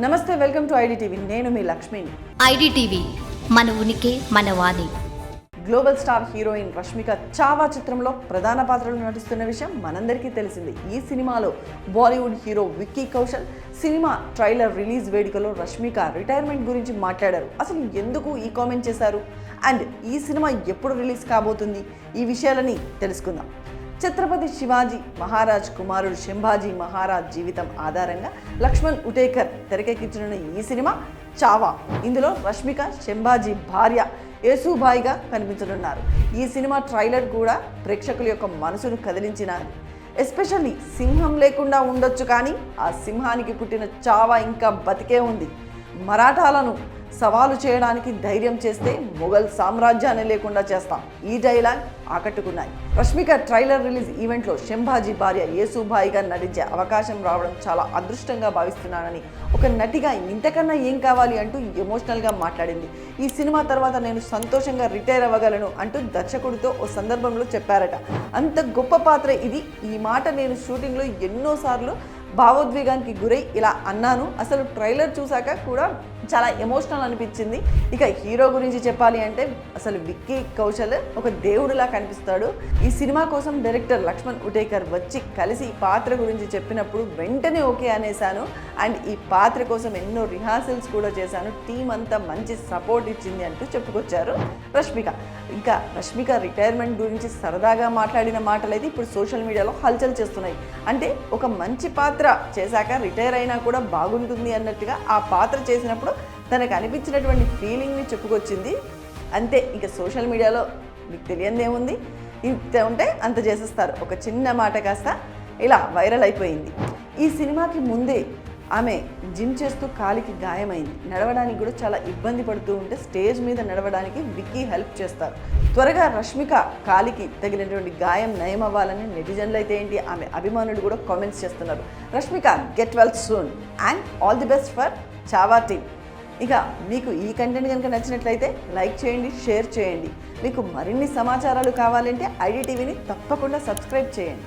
నమస్తే, welcome to IDTV. నేను మీ లక్ష్మిని. ఐడిటీవీ మన ఉనికి మన వాణి. Global star heroine Rashmika Chhaava చిత్రంలో ప్రధాన పాత్రలు నటిస్తున్న విషయం మనందరికీ తెలిసింది. ఈ సినిమాలో Bollywood hero Vicky Kaushal cinema trailer release వేడుకలో రష్మిక రిటైర్మెంట్ గురించి మాట్లాడారు. అసలు ఎందుకు ఈ కామెంట్ చేశారు అండ్ ఈ సినిమా ఎప్పుడు రిలీజ్ కాబోతుంది, ఈ విషయాలని తెలుసుకుందాం. ఛత్రపతి శివాజీ మహారాజ్ కుమారుడు శంభాజీ మహారాజ్ జీవితం ఆధారంగా లక్ష్మణ్ ఉటేకర్ తెరకెక్కించిన ఈ సినిమా చావా. ఇందులో రష్మిక శంభాజీ భార్య యేసుబాయిగా కనిపించనున్నారు. ఈ సినిమా ట్రైలర్ కూడా ప్రేక్షకుల యొక్క మనసును కదిలించినారు. ఎస్పెషల్లీ సింహం లేకుండా ఉండొచ్చు, కానీ ఆ సింహానికి పుట్టిన చావా ఇంకా బతికే ఉంది. మరాఠాలను సవాలు చేయడానికి ధైర్యం చేస్తే మొఘల్ సామ్రాజ్యాన్ని లేకుండా చేస్తాం. ఈ డైలాగ్ ఆకట్టుకున్నాయి. రష్మిక ట్రైలర్ రిలీజ్ ఈవెంట్లో శంభాజీ భార్య యేసుబాయిగా నటించే అవకాశం రావడం చాలా అదృష్టంగా భావిస్తున్నానని, ఒక నటిగా ఇంతకన్నా ఏం కావాలి అంటూ ఎమోషనల్గా మాట్లాడింది. ఈ సినిమా తర్వాత నేను సంతోషంగా రిటైర్ అవ్వగలను అంటూ దర్శకుడితో ఓ సందర్భంలో చెప్పారట. అంత గొప్ప పాత్ర ఇది. ఈ మాట నేను షూటింగ్లో ఎన్నోసార్లు భావోద్వేగానికి గురై ఇలా అన్నాను. అసలు ట్రైలర్ చూసాక కూడా చాలా ఎమోషనల్ అనిపించింది. ఇక హీరో గురించి చెప్పాలి అంటే అసలు విక్కీ కౌశల్ ఒక దేవుడిలా కనిపిస్తాడు. ఈ సినిమా కోసం డైరెక్టర్ లక్ష్మణ్ ఉటేకర్ వచ్చి కలిసి ఈ పాత్ర గురించి చెప్పినప్పుడు వెంటనే ఓకే అనేసాను. అండ్ ఈ పాత్ర కోసం ఎన్నో రిహార్సల్స్ కూడా చేశాను. టీం అంతా మంచి సపోర్ట్ ఇచ్చింది అంటూ చెప్పుకొచ్చారు రష్మిక. ఇంకా రష్మిక రిటైర్మెంట్ గురించి సరదాగా మాట్లాడిన మాటలైతే ఇప్పుడు సోషల్ మీడియాలో హల్చల్ చేస్తున్నాయి. అంటే ఒక మంచి పాత్ర చేశాక రిటైర్ అయినా కూడా బాగుంటుంది అన్నట్టుగా ఆ పాత్ర చేసినప్పుడు తనకు అనిపించినటువంటి ఫీలింగ్ని చెప్పుకొచ్చింది. అంతే, ఇక సోషల్ మీడియాలో మీకు తెలియదేముంది, ఇంత ఉంటే అంత చేసేస్తారు. ఒక చిన్న మాట కాస్త ఇలా వైరల్ అయిపోయింది. ఈ సినిమాకి ముందే ఆమె జిమ్ చేస్తూ కాలికి గాయమైంది. నడవడానికి కూడా చాలా ఇబ్బంది పడుతూ ఉంటే స్టేజ్ మీద నడవడానికి విక్కీ హెల్ప్ చేస్తారు. త్వరగా రష్మిక కాలికి తగినటువంటి గాయం నయం అవ్వాలని నెటిజన్లు అయితే ఏంటి, ఆమె అభిమానులు కూడా కామెంట్స్ చేస్తున్నారు. Rashmika get well soon and all the best for Chhaava team. ఇక మీకు ఈ కంటెంట్ కనుక నచ్చినట్లయితే లైక్ చేయండి, షేర్ చేయండి. మీకు మరిన్ని సమాచారాలు కావాలంటే ఐడిటీవీని తప్పకుండా సబ్స్క్రైబ్ చేయండి.